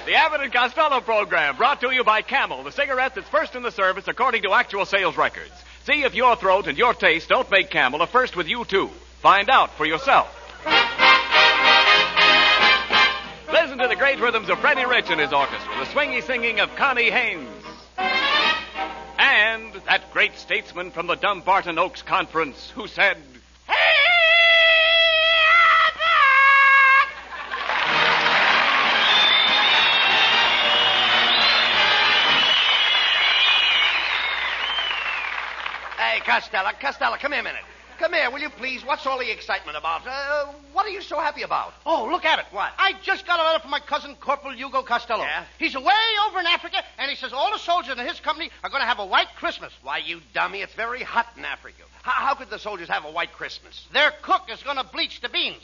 The Abbott and Costello program, brought to you by Camel, the cigarette that's first in the service according to actual sales records. See if your throat and your taste don't make Camel a first with you, too. Find out for yourself. Listen to the great rhythms of Freddie Rich and his orchestra, the swingy singing of Connie Haynes. And that great statesman from the Dumbarton Oaks Conference who said, Hey, Costello, come here a minute. Come here, will you please? What's all the excitement about? What are you so happy about? Oh, look at it. What? I just got a letter from my cousin, Corporal Hugo Costello. Yeah? He's away over in Africa, and he says all the soldiers in his company are going to have a white Christmas. Why, you dummy, it's very hot in Africa. How could the soldiers have a white Christmas? Their cook is going to bleach the beans.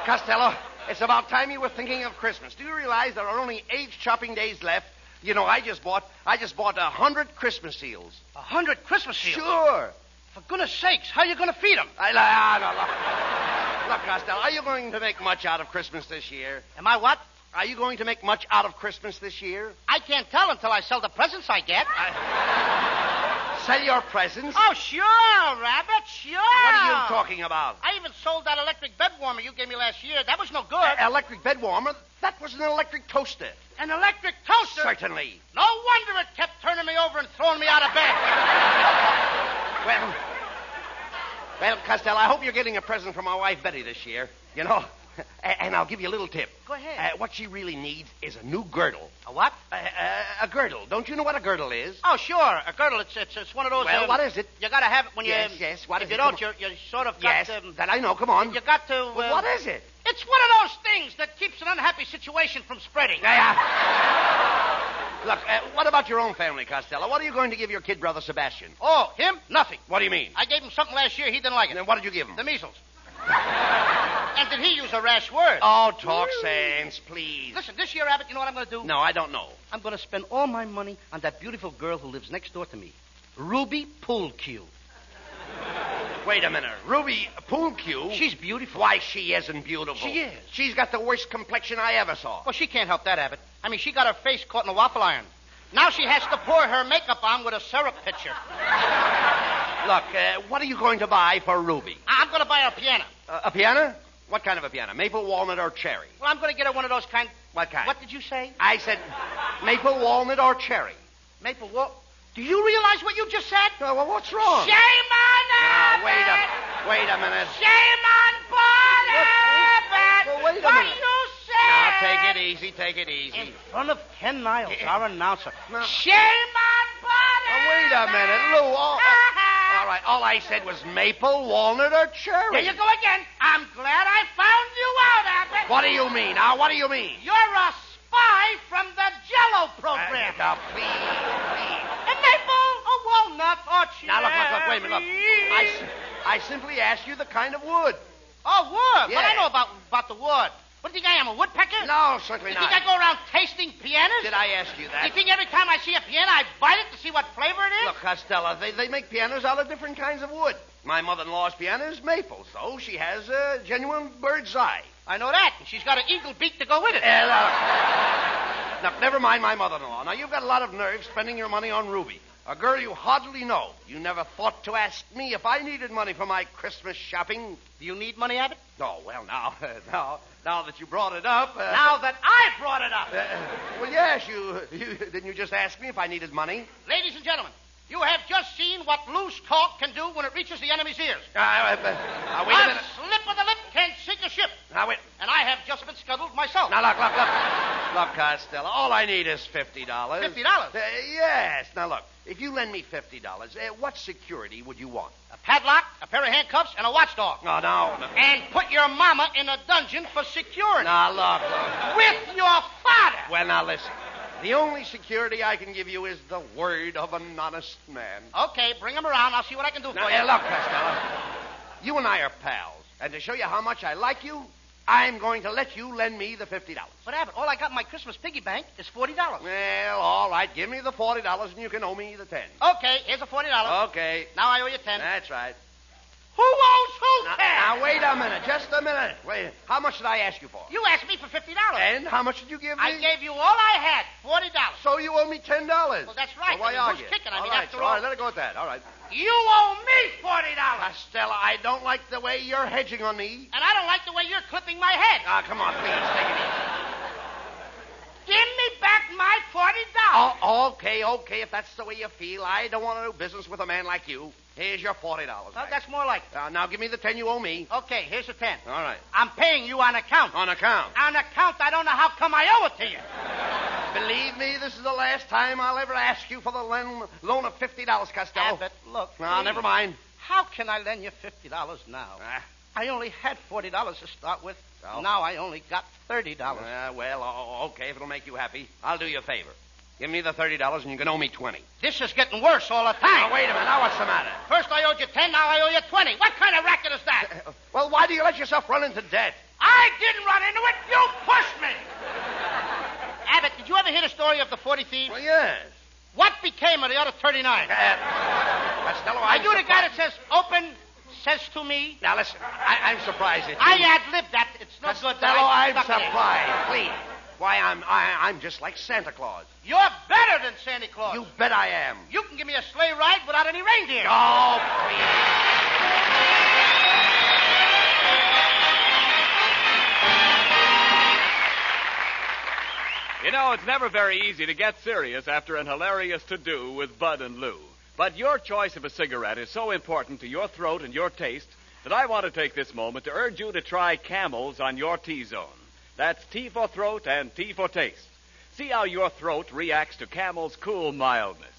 Costello, it's about time you were thinking of Christmas. Do you realize there are only 8 shopping days left? You know, I just bought 100 Christmas seals. 100 Christmas seals? Sure. For goodness sakes, how are you going to feed them? Look, Costello, are you going to make much out of Christmas this year? Am I what? Are you going to make much out of Christmas this year? I can't tell until I sell the presents I get. Sell your presents? Oh, sure, Rabbit, sure. What are you talking about? I even sold that electric bed warmer you gave me last year. That was no good. Electric bed warmer? That was an electric toaster. An electric toaster? Certainly. No wonder it kept turning me over and throwing me out of bed. Well, Costello, I hope you're getting a present from my wife, Betty, this year. You know, and I'll give you a little tip. Go ahead. What she really needs is a new girdle. A what? A girdle. Don't you know what a girdle is? Oh, sure. A girdle. It's one of those... Well, what is it? You got to have it when you... Yes, what is it? If you don't, you sort of got... Yes, that I know. Come on. You got to... Well, what is it? It's one of those things that keeps an unhappy situation from spreading. Look, what about your own family, Costello? What are you going to give your kid brother Sebastian? Oh, him? Nothing. What do you mean? I gave him something last year. He didn't like it. And then what did you give him? The measles. And did he use a rash word? Oh, talk sense, please. Listen, this year, Abbott, you know what I'm going to do? No, I don't know. I'm going to spend all my money on that beautiful girl who lives next door to me. Ruby Poolcue. Wait a minute. Ruby Poolcue? She's beautiful. Why, she isn't beautiful. She is. She's got the worst complexion I ever saw. Well, she can't help that, Abbott. I mean, she got her face caught in a waffle iron. Now she has to pour her makeup on with a syrup pitcher. Look, what are you going to buy for Ruby? I'm going to buy her a piano. A piano? What kind of a piano? Maple, walnut, or cherry? Well, I'm going to get her one of those kind... What kind? What did you say? I said maple, walnut, or cherry. Maple walnut? Do you realize what you just said? Well, what's wrong? Shame on Abbott! Wait a minute. Shame on Paul Abbott! Well, wait a what minute. You say? Now, take it easy. In front of Ken Niles, our announcer. No. Shame on Paul Wait a minute, Lou. All right, all I said was maple, walnut, or cherry. There you go again. I'm glad I found you out, Abbott. What do you mean? Now, what do you mean? You're a spy from the Jell-O program. Now, please. A maple, a walnut, or cherry. Now, look, wait a minute, look. I simply asked you the kind of wood. Oh, wood? Yeah. Well, I know about the wood. What do you think I am, a woodpecker? No, certainly You not. think I go around tasting pianos? Did I ask you that? You think every time I see a piano, I bite it to see what flavor it is? Look, Costello, they make pianos out of different kinds of wood. My mother-in-law's piano is maple, so she has a genuine bird's eye. I know that. And she's got an eagle beak to go with it. Now, never mind my mother-in-law. Now, you've got a lot of nerve spending your money on Ruby, a girl you hardly know. You never thought to ask me if I needed money for my Christmas shopping. Do you need money, Abbott? Oh, well, now that you brought it up... now that I brought it up. Well, yes, didn't you just ask me if I needed money? Ladies and gentlemen, you have just seen what loose talk can do when it reaches the enemy's ears. Wait a minute. A slip of the lip can sink a ship. Now, wait. And I have just been scuttled myself. Now, look. Look, Costello, all I need is $50. $50? Yes. Now, look, if you lend me $50, what security would you want? A padlock, a pair of handcuffs, and a watchdog. Oh, no. And put your mama in a dungeon for security. Now, look. With your father. Well, now, listen. The only security I can give you is the word of an honest man. Okay, bring him around. I'll see what I can do for you. Look, Costello, you and I are pals. And to show you how much I like you, I'm going to let you lend me the $50. But, Abbott, all I got in my Christmas piggy bank is $40. Well, all right. Give me the $40 and you can owe me the $10. Okay, here's the $40. Okay. Now I owe you $10. That's right. Who owes who, Ted? Now, wait a minute. Just a minute. Wait. How much did I ask you for? You asked me for $50. And how much did you give me? I gave you all I had, $40. So you owe me $10. Well, that's right. So why I mean, argue? who's kicking? I All mean, right, after so, all... right, let it go at that. All right. You owe me $40. Costello, I don't like the way you're hedging on me. And I don't like the way you're clipping my head. Ah, come on, please, take it easy. Give me back my $40. Oh, okay, if that's the way you feel. I don't want to do business with a man like you. Here's your $40. Well, back. that's more like it. Now give me the 10 you owe me. Okay, here's the 10. All right. I'm paying you on account. On account. On account, I don't know how come I owe it to you. Believe me, this is the last time I'll ever ask you for the loan of $50, Costello. Abbott, look. No, please. never mind. How can I lend you $50 now? I only had $40 to start with. Well. Now I only got $30. Okay, if it'll make you happy, I'll do you a favor. Give me the $30 and you can owe me 20. This is getting worse all the time. Now, wait a minute. Now what's the matter? First I owed you 10, now I owe you 20. What kind of racket is that? Well, why do you let yourself run into debt? I didn't run into it. You pushed me. Abbott, did you ever hear the story of the 40 thieves? Well, yes. What became of the other 39? Costello, Are you the guy that says open, says to me? Now, listen, I'm surprised at you. I ad-libbed that. It's no good. Costello, I'm stuck in it. surprised. Please. Why, I'm just like Santa Claus. You're better than Santa Claus. You bet I am. You can give me a sleigh ride without any reindeer. Oh, please. You know, it's never very easy to get serious after an hilarious to-do with Bud and Lou. But your choice of a cigarette is so important to your throat and your taste that I want to take this moment to urge you to try Camels on your T-zone. That's T for throat and T for taste. See how your throat reacts to Camel's cool mildness.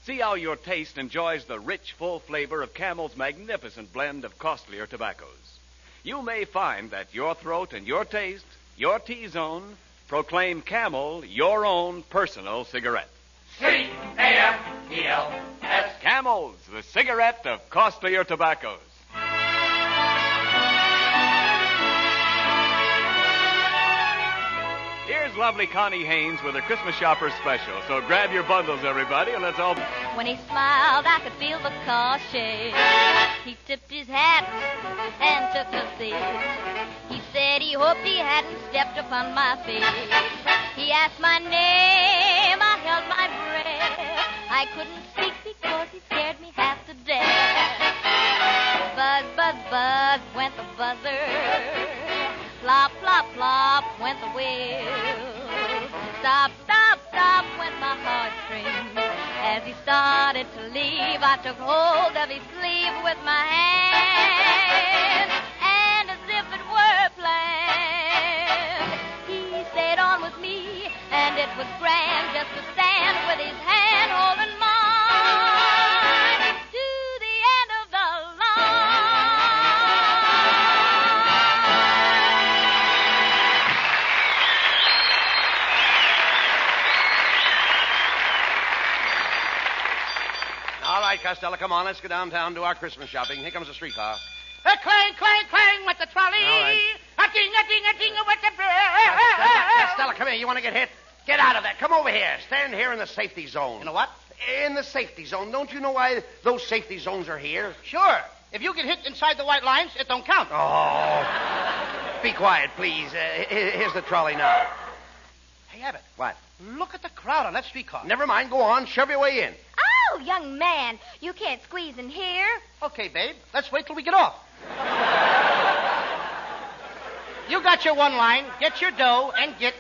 See how your taste enjoys the rich, full flavor of Camel's magnificent blend of costlier tobaccos. You may find that your throat and your taste, your T-zone, proclaim Camel your own personal cigarette. C-A-M-E-L-S. Camels, the cigarette of costlier tobaccos. Here's lovely Connie Haynes with her Christmas Shopper special. So grab your bundles, everybody, and let's all... When he smiled, I could feel the car shake. He tipped his hat and took a seat. He said he hoped he hadn't stepped upon my feet. He asked my name, I held my breath. I couldn't speak because he scared me half to death. Buzz, buzz, buzz went the buzzer. Plop, plop, plop went the wheel. Stop, stop, stop went my heartstrings. As he started to leave, I took hold of his sleeve with my hand. And as if it were planned, he stayed on with me, and it was grand just to stand with his hand holding mine to the end of the line. All right, Costello, come on. Let's go downtown and do our Christmas shopping. Here comes the streetcar. Clang, clang, clang with the trolley. All right. A ding, with the... Costello, come here. You want to get hit? Get out of there. Come over here. Stand here in the safety zone. You know what? In the safety zone. Don't you know why those safety zones are here? Sure. If you get hit inside the white lines, it don't count. Oh. Be quiet, please. Here's the trolley now. Hey, Abbott. What? Look at the crowd on that streetcar. Never mind. Go on. Shove your way in. Oh, young man, you can't squeeze in here. Okay, babe. Let's wait till we get off. You got your one line. Get your dough and get...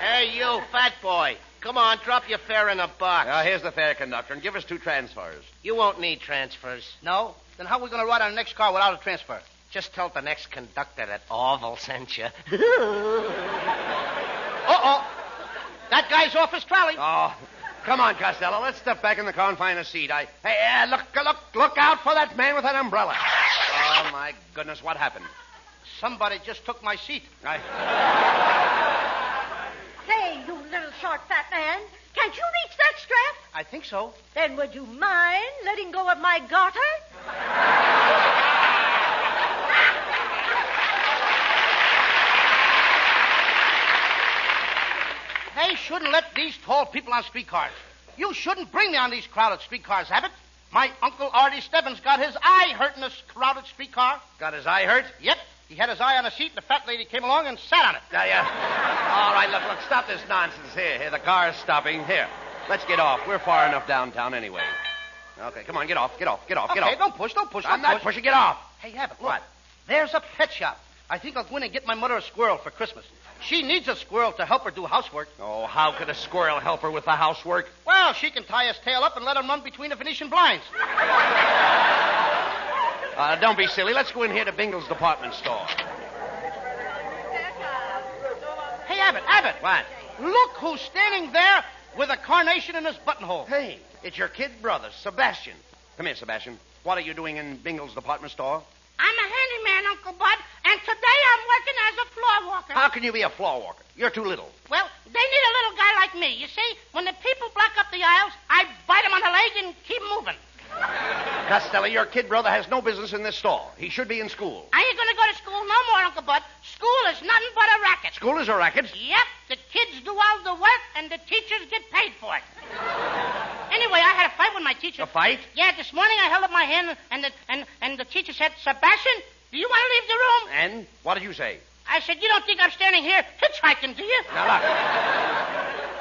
Hey, you, fat boy. Come on, drop your fare in a box. Here's the fare conductor, and give us 2 transfers. You won't need transfers. No? Then how are we going to ride on the next car without a transfer? Just tell the next conductor that Orville sent you. Uh-oh. That guy's off his trolley. Oh, come on, Costello. Let's step back in the car and find a seat. Hey, look out for that man with that umbrella. Oh, my goodness, what happened? Somebody just took my seat. Say, you little short fat man, can't you reach that strap? I think so. Then would you mind letting go of my garter? They shouldn't let these tall people on streetcars. You shouldn't bring me on these crowded streetcars, Abbott. My Uncle Artie Stebbins got his eye hurt in this crowded streetcar. Got his eye hurt? Yep. He had his eye on a seat, and the fat lady came along and sat on it. All right, look, stop this nonsense. Here, the car's stopping. Here, let's get off. We're far enough downtown anyway. Okay, come on, get off. Okay, don't push. I'm not pushing. Get off. Hey, Abbott, look. What? There's a pet shop. I think I'll go in and get my mother a squirrel for Christmas. She needs a squirrel to help her do housework. Oh, how could a squirrel help her with the housework? Well, she can tie his tail up and let him run between the Venetian blinds. Don't be silly. Let's go in here to Bingle's department store. Hey, Abbott. What? Look who's standing there with a carnation in his buttonhole. Hey, it's your kid brother, Sebastian. Come here, Sebastian. What are you doing in Bingle's department store? I'm a handyman, Uncle Bud, and today I'm working as a floor walker. How can you be a floor walker? You're too little. Well, they need a little guy like me. You see, when the people block up the aisles, I bite them on the leg and keep moving. Costello, your kid brother has no business in this store. He should be in school. I ain't going to go to school no more, Uncle Bud. School is nothing but a racket. School is a racket? Yep, the kids do all the work, and the teachers get paid for it. Anyway, I had a fight with my teacher. A fight? Yeah, this morning I held up my hand, and the teacher said, Sebastian, do you want to leave the room? And what did you say? I said, you don't think I'm standing here hitchhiking, do you? Now, look.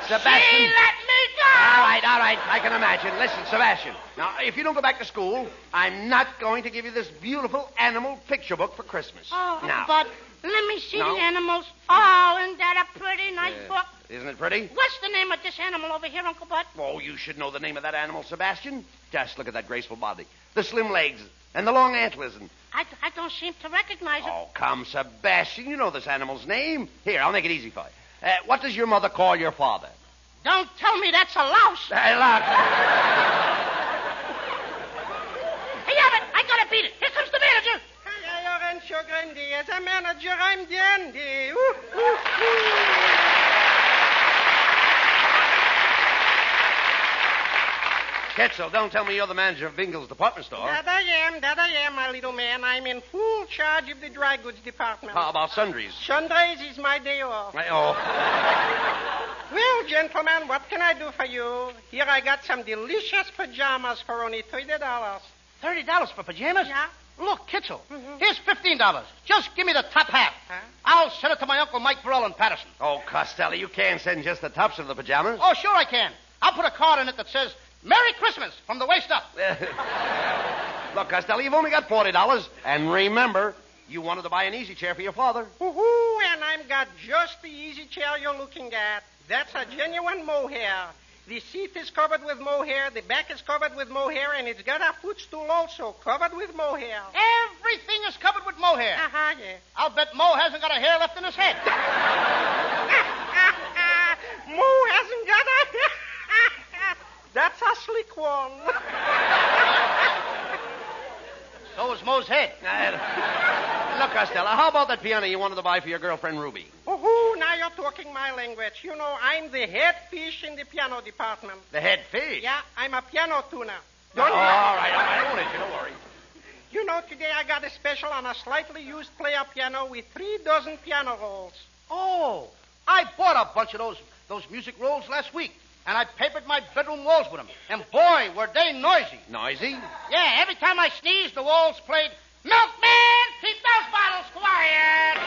Sebastian. She let me go! All right. I can imagine. Listen, Sebastian. Now, if you don't go back to school, I'm not going to give you this beautiful animal picture book for Christmas. Oh, now. but let me see No. the animals. Oh, isn't that a pretty nice book? Isn't it pretty? What's the name of this animal over here, Uncle Bud? Oh, you should know the name of that animal, Sebastian. Just look at that graceful body, the slim legs, and the long antlers. And... I don't seem to recognize it. Oh, come, Sebastian. You know this animal's name. Here, I'll make it easy for you. What does your mother call your father? Don't tell me that's a louse. Hey, look. Hey, Abbott, I gotta beat it. Here comes the manager. Lorenzo Grandi, as a manager, I'm dandy. Ketzel, don't tell me you're the manager of Bingle's department store. That I am, my little man. I'm in full charge of the dry goods department. How about sundries? Sundays is my day off. Well, gentlemen, what can I do for you? Here I got some delicious pajamas for only $30. $30 for pajamas? Yeah. Look, Kitzel, here's $15. Just give me the top half. Huh? I'll send it to my Uncle Mike Burrell in Patterson. Oh, Costello, you can't send just the tops of the pajamas. Oh, sure I can. I'll put a card in it that says, Merry Christmas from the waist up. Look, Costello, you've only got $40. And remember, you wanted to buy an easy chair for your father. Woohoo, and I've got just the easy chair you're looking at. That's a genuine mohair. The seat is covered with mohair, the back is covered with mohair, and it's got a footstool also covered with mohair. Everything is covered with mohair. Uh-huh, yeah. I'll bet Mo hasn't got a hair left in his head. Mo hasn't got a... That's a slick one. So is Mo's head. Look, Costello, how about that piano you wanted to buy for your girlfriend, Ruby? Woohoo, now you're talking my language. You know, I'm the head fish in the piano department. The head fish? Yeah, I'm a piano tuner. All right. I won't hit you, don't worry. You know, today I got a special on a slightly used player piano with 3 dozen piano rolls. Oh, I bought a bunch of those music rolls last week, and I papered my bedroom walls with them. And boy, were they noisy. Noisy? Yeah, every time I sneezed, the walls played, Milkman, keep those bottles quiet.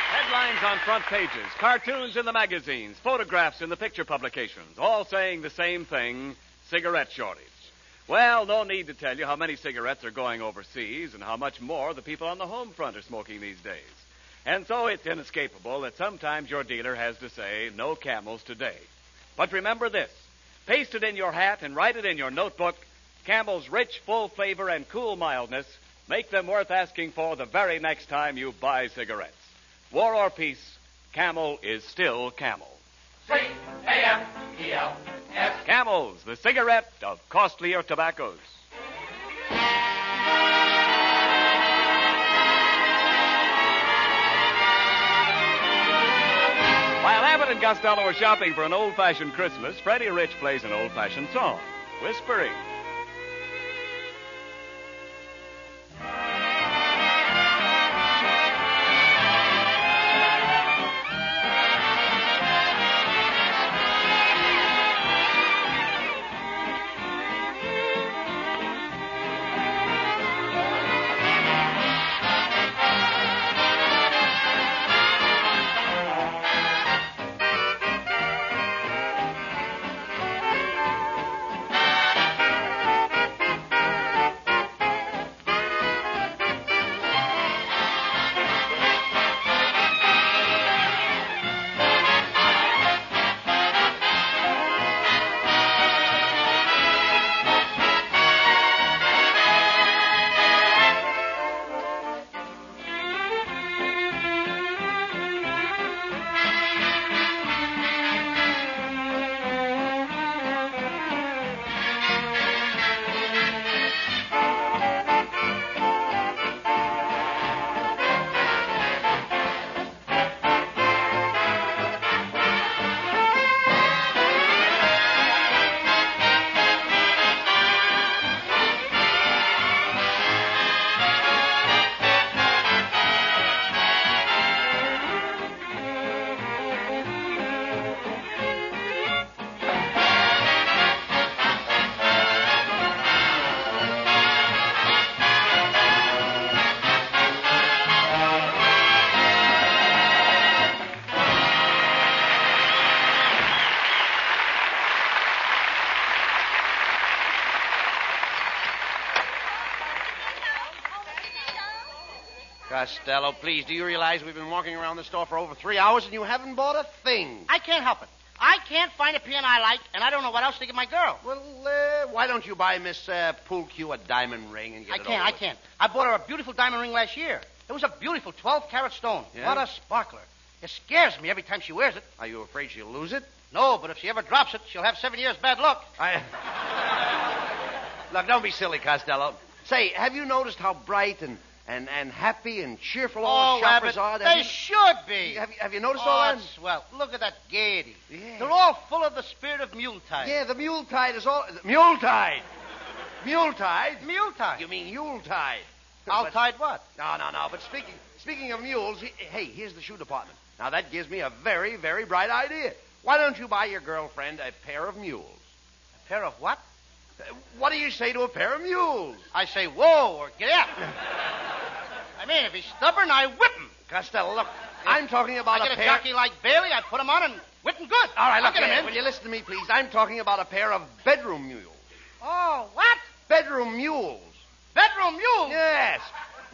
Headlines on front pages, cartoons in the magazines, photographs in the picture publications, all saying the same thing, cigarette shortage. Well, no need to tell you how many cigarettes are going overseas and how much more the people on the home front are smoking these days. And so it's inescapable that sometimes your dealer has to say, no Camels today. But remember this, paste it in your hat and write it in your notebook, Camel's rich, full flavor and cool mildness make them worth asking for the very next time you buy cigarettes. War or peace, Camel is still Camel. C-A-M-E-L. Camels, the cigarette of costlier tobaccos. While Abbott and Costello are shopping for an old-fashioned Christmas, Freddie Rich plays an old-fashioned song, Whispering. Costello, please, do you realize we've been walking around the store for over 3 hours and you haven't bought a thing? I can't help it. I can't find a piano I like, and I don't know what else to give my girl. Well, why don't you buy Miss Poolcue a diamond ring and get it over I with? can't. I bought her a beautiful diamond ring last year. It was a beautiful 12-carat stone. Yeah? What a sparkler. It scares me every time she wears it. Are you afraid she'll lose it? No, but if she ever drops it, she'll have 7 years bad luck. Look, don't be silly, Costello. Say, have you noticed how bright and happy and cheerful all the shoppers Abbott, are? they should be. Have you noticed all that? That's swell. Look at that gaiety. Yeah. They're all full of the spirit of Yuletide. Yeah, the Muletide is all... Muletide! Muletide? Muletide. You mean Yuletide. I'll tide what? No. But speaking of mules, hey, here's the shoe department. Now, that gives me a very, very bright idea. Why don't you buy your girlfriend a pair of mules? A pair of what? What do you say to a pair of mules? I say, whoa, or get out. I mean, if he's stubborn, I whip him. Costello, look, I'm talking about I get a pair... a jockey like Bailey, I put him on and whip him good. All right, look, get him in. will you listen to me, please? I'm talking about a pair of bedroom mules. Oh, what? Bedroom mules. Bedroom mules? Yes.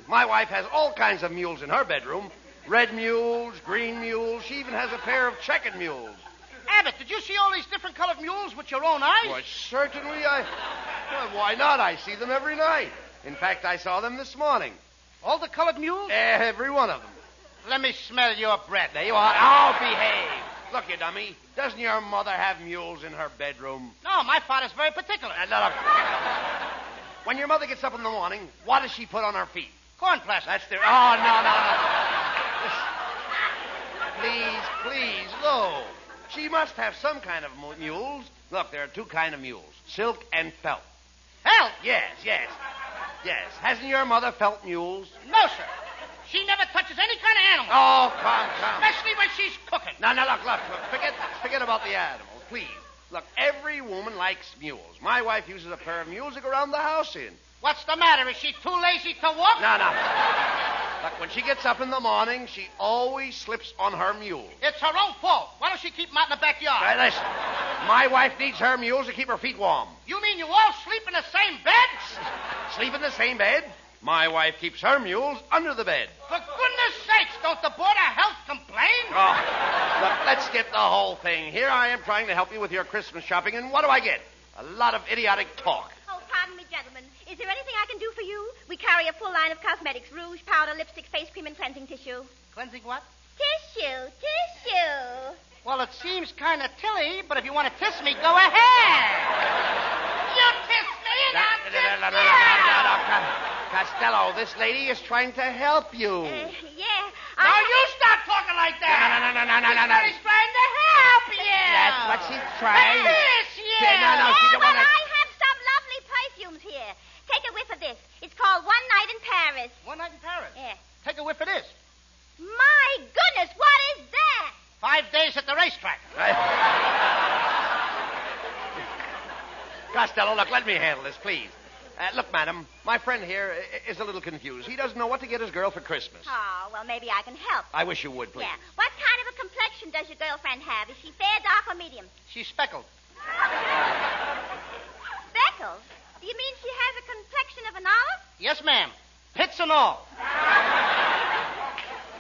My wife has all kinds of mules in her bedroom. Red mules, green mules. She even has a pair of checkered mules. Abbott, did you see all these different colored mules with your own eyes? Why, certainly Well, why not? I see them every night. In fact, I saw them this morning. All the colored mules? Every one of them. Let me smell your breath. There you are. Oh, behave. Look, you dummy. Doesn't your mother have mules in her bedroom? No, my father's very particular. Look. When your mother gets up in the morning, what does she put on her feet? Corn plaster. That's their... Oh, no. Please, look. She must have some kind of mules. Look, there are two kinds of mules, silk and felt. Felt? Yes. Hasn't your mother felt mules? No, sir. She never touches any kind of animal. Oh, come. Especially when she's cooking. No, look. Forget about the animals, please. Look, every woman likes mules. My wife uses a pair of mules to go around the house in. What's the matter? Is she too lazy to walk? No. Look, when she gets up in the morning, she always slips on her mule. It's her own fault. Why don't she keep them out in the backyard? Right, listen. My wife needs her mules to keep her feet warm. You mean you all sleep in the same bed? Sleep in the same bed? My wife keeps her mules under the bed. For goodness sakes, don't the Board of Health complain? Oh, look, let's get the whole thing. Here I am trying to help you with your Christmas shopping, and what do I get? A lot of idiotic talk. Oh, pardon me, gentlemen. Is there anything I can do for you? We carry a full line of cosmetics, rouge, powder, lipstick, face cream, and cleansing tissue. Cleansing what? Tissue. Well, it seems kind of tilly, but if you want to kiss me, go ahead. You kiss me and I'll kiss you. Costello, this lady is trying to help you. Yeah. Now you stop talking like that. No. She's trying to help you. That's what she's trying. Kiss you. No, she don't Well, want to... I have some lovely perfumes here. Take a whiff of this. It's called One Night in Paris. One night in Paris? Yeah. Take a whiff of this. My goodness, what is that? 5 days at the racetrack. Costello, look, let me handle this, please. Look, madam, my friend here is a little confused. He doesn't know what to get his girl for Christmas. Oh, well, maybe I can help. I wish you would, please. Yeah. What kind of a complexion does your girlfriend have? Is she fair, dark, or medium? She's speckled. Speckles? Do you mean she has a complexion of an olive? Yes, ma'am. Pits and all.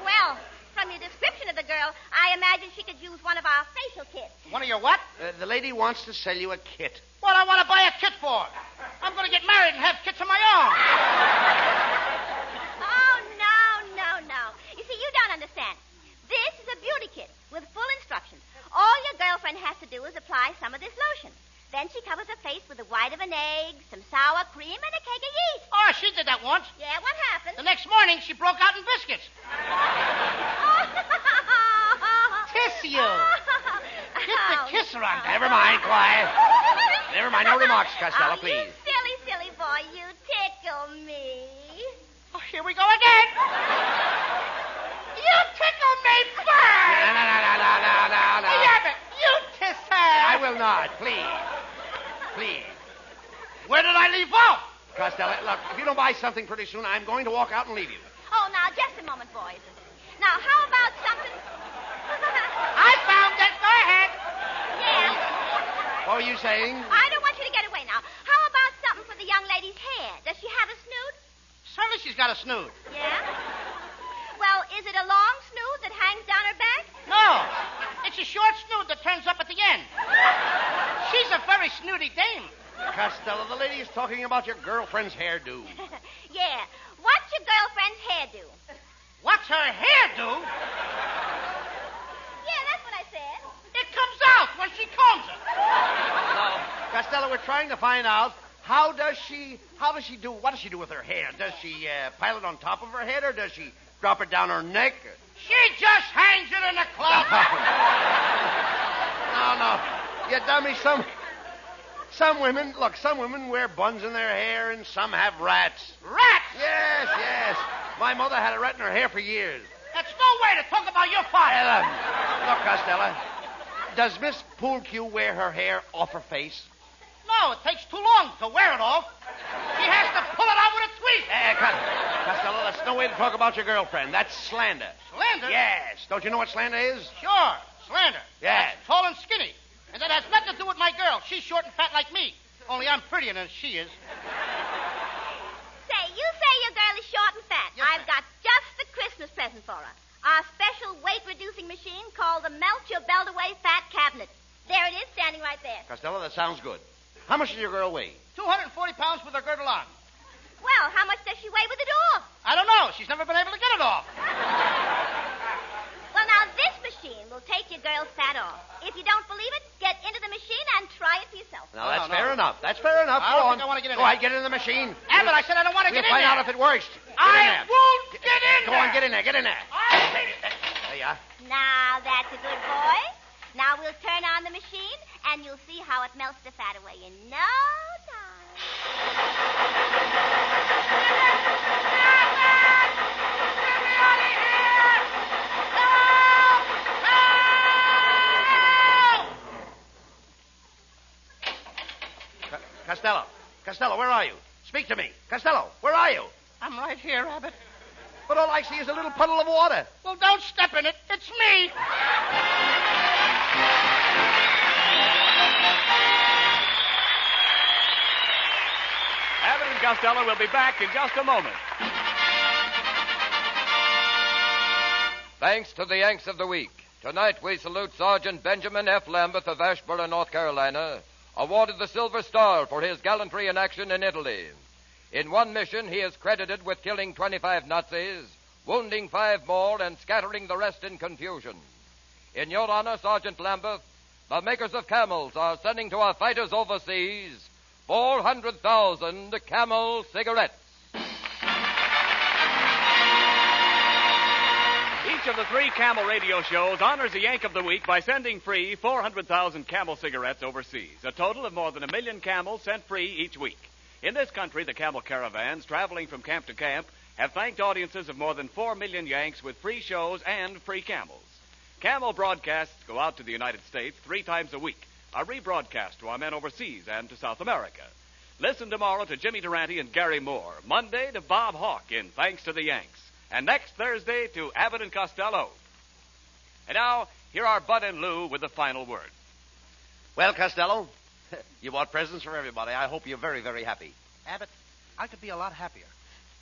Well, from your description of the girl, I imagine she could use one of our facial kits. One of your what? The lady wants to sell you a kit. What I want to buy a kit for? I'm going to get married and have kits of my own. Oh, no. You see, you don't understand. This is a beauty kit with full instructions. All your girlfriend has to do is apply some of this lotion. Then she covers her face with the white of an egg, some sour cream, and a keg of yeast. Oh, she did that once. Yeah, what happened? The next morning, she broke out in biscuits. Kiss you. Get the kisser on. Never mind, quiet. Never mind, no remarks, Costello, Oh, please. you silly boy, you tickle me. Oh, here we go again. You tickle me first. No. Hey, Abbott, you kiss her. I will not, please. Where did I leave off? Costello, look, if you don't buy something pretty soon, I'm going to walk out and leave you. Oh, now, just a moment, boys. Now, how about something... I found it. Go ahead. Yeah. What were you saying? I don't want you to get away now. How about something for the young lady's hair? Does she have a snoot? Certainly she's got a snoot. Yeah? is it a long snood that hangs down her back? No, it's a short snood that turns up at the end. She's a very snooty dame. Costello, the lady is talking about your girlfriend's hairdo. Yeah. What's your girlfriend's hairdo? What's her hairdo? Yeah, that's what I said. It comes out when she combs it. No, Costello, we're trying to find out what does she do with her hair? Does she pile it on top of her head, or does she drop it down her neck? She just hangs it in the closet. No. You dummy, some women wear buns in their hair, and some have rats. Rats? Yes. My mother had a rat in her hair for years. That's no way to talk about your father. Look, Costello, does Miss Poolcue wear her hair off her face? No, it takes too long to wear it off. She has to pull it out with a tweeze. Costello, that's no way to talk about your girlfriend. That's slander. Slander? Yes. Don't you know what slander is? Sure, slander. Yes. That's tall and skinny. And that has nothing to do with my girl. She's short and fat like me. Only I'm prettier than she is. Say, you say your girl is short and fat. Yes, I've got just the Christmas present for her. Our special weight-reducing machine called the Melt Your Belt Away Fat Cabinet. There it is, standing right there. Costello, that sounds good. How much does your girl weigh? 240 pounds with her girdle on. Well, how much does she weigh with it off? I don't know. She's never been able to get it off. Well, now, this machine will take your girl's fat off. If you don't believe it, get into the machine and try it for yourself. Now, that's fair enough. That's fair enough. I don't think I want to get in Go there. ahead, get in the machine. Abbott, I said I don't want to get in We'll find there. out if it works. I won't get in Go there. on, get in there. Get in there. There you are. Now, that's a good boy. Now we'll turn on the machine, and you'll see how it melts the fat away in no time. Costello, where are you? Speak to me. Costello, where are you? I'm right here, Abbott. But all I see is a little puddle of water. Well, don't step in it. It's me. Abbott and Costello will be back in just a moment. Thanks to the Yanks of the Week. Tonight we salute Sergeant Benjamin F. Lambeth of Asheboro, North Carolina, awarded the Silver Star for his gallantry in action in Italy. In one mission, he is credited with killing 25 Nazis, wounding 5 more, and scattering the rest in confusion. In your honor, Sergeant Lambeth, the makers of camels are sending to our fighters overseas 400,000 Camel cigarettes. Each of the 3 Camel radio shows honors the Yank of the Week by sending free 400,000 Camel cigarettes overseas, a total of more than 1 million Camels sent free each week. In this country, the Camel caravans traveling from camp to camp have thanked audiences of more than 4 million Yanks with free shows and free Camels. Camel broadcasts go out to the United States 3 times a week, a rebroadcast to our men overseas and to South America. Listen tomorrow to Jimmy Durante and Gary Moore, Monday to Bob Hawke in Thanks to the Yanks, and next Thursday to Abbott and Costello. And now, here are Bud and Lou with the final word. Well, Costello, you bought presents for everybody. I hope you're very, very happy. Abbott, I could be a lot happier.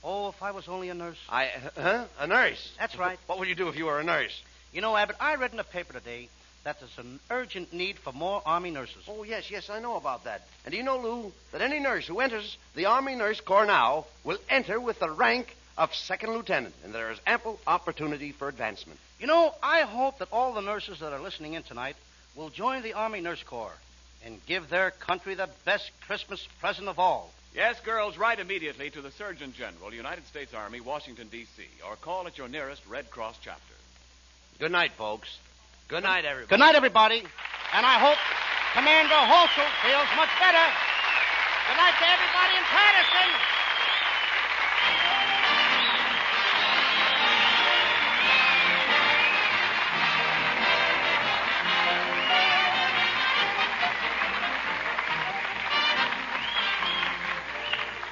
Oh, if I was only a nurse. A nurse? That's right. What would you do if you were a nurse? You know, Abbott, I read in the paper today that there's an urgent need for more Army nurses. Oh, yes, I know about that. And do you know, Lou, that any nurse who enters the Army Nurse Corps now will enter with the rank of second lieutenant, and there is ample opportunity for advancement. You know, I hope that all the nurses that are listening in tonight will join the Army Nurse Corps and give their country the best Christmas present of all. Yes, girls, write immediately to the Surgeon General, United States Army, Washington, D.C., or call at your nearest Red Cross chapter. Good night, folks. Good night, everybody. Good night, everybody. And I hope Commander Holsel feels much better. Good night to everybody in Patterson.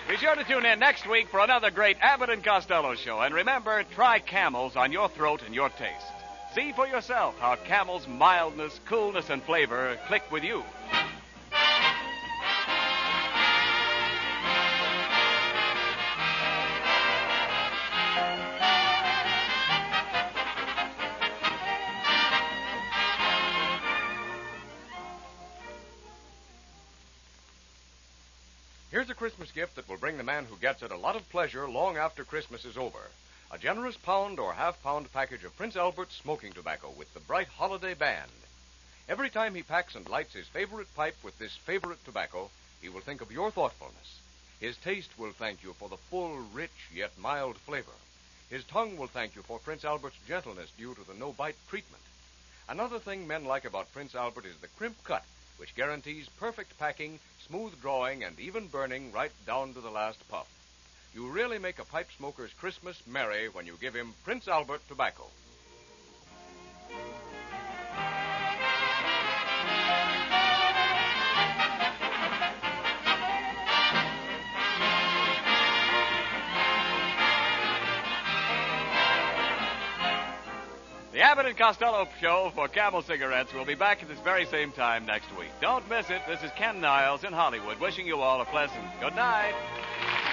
Be sure to tune in next week for another great Abbott and Costello show. And remember, try Camels on your throat and your taste. See for yourself how Camel's mildness, coolness, and flavor click with you. here's a Christmas gift that will bring the man who gets it a lot of pleasure long after Christmas is over. A generous pound or half-pound package of Prince Albert's smoking tobacco with the bright holiday band. Every time he packs and lights his favorite pipe with this favorite tobacco, he will think of your thoughtfulness. His taste will thank you for the full, rich, yet mild flavor. His tongue will thank you for Prince Albert's gentleness due to the no-bite treatment. Another thing men like about Prince Albert is the crimp cut, which guarantees perfect packing, smooth drawing, and even burning right down to the last puff. You really make a pipe smoker's Christmas merry when you give him Prince Albert tobacco. The Abbott and Costello show for Camel Cigarettes will be back at this very same time next week. Don't miss it. This is Ken Niles in Hollywood wishing you all a pleasant good night.